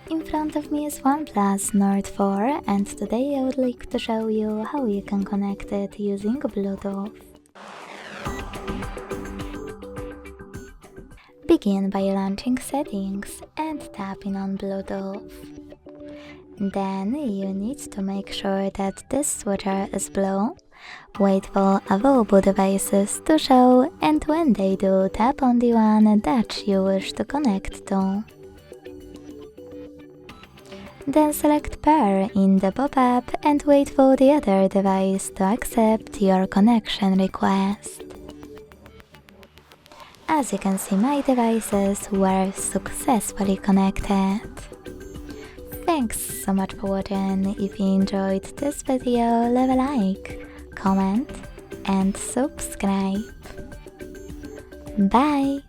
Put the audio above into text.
In front of me is OnePlus Nord 4 and today I would like to show you how you can connect it using Bluetooth. Begin by launching Settings and tapping on Bluetooth. Then you need to make sure that this switcher is blue. Wait for available devices to show, and when they do, tap on the one that you wish to connect to. Then select Pair in the pop-up and wait for the other device to accept your connection request. As you can see, my devices were successfully connected. Thanks so much for watching. If you enjoyed this video, leave a like, comment and subscribe. Bye!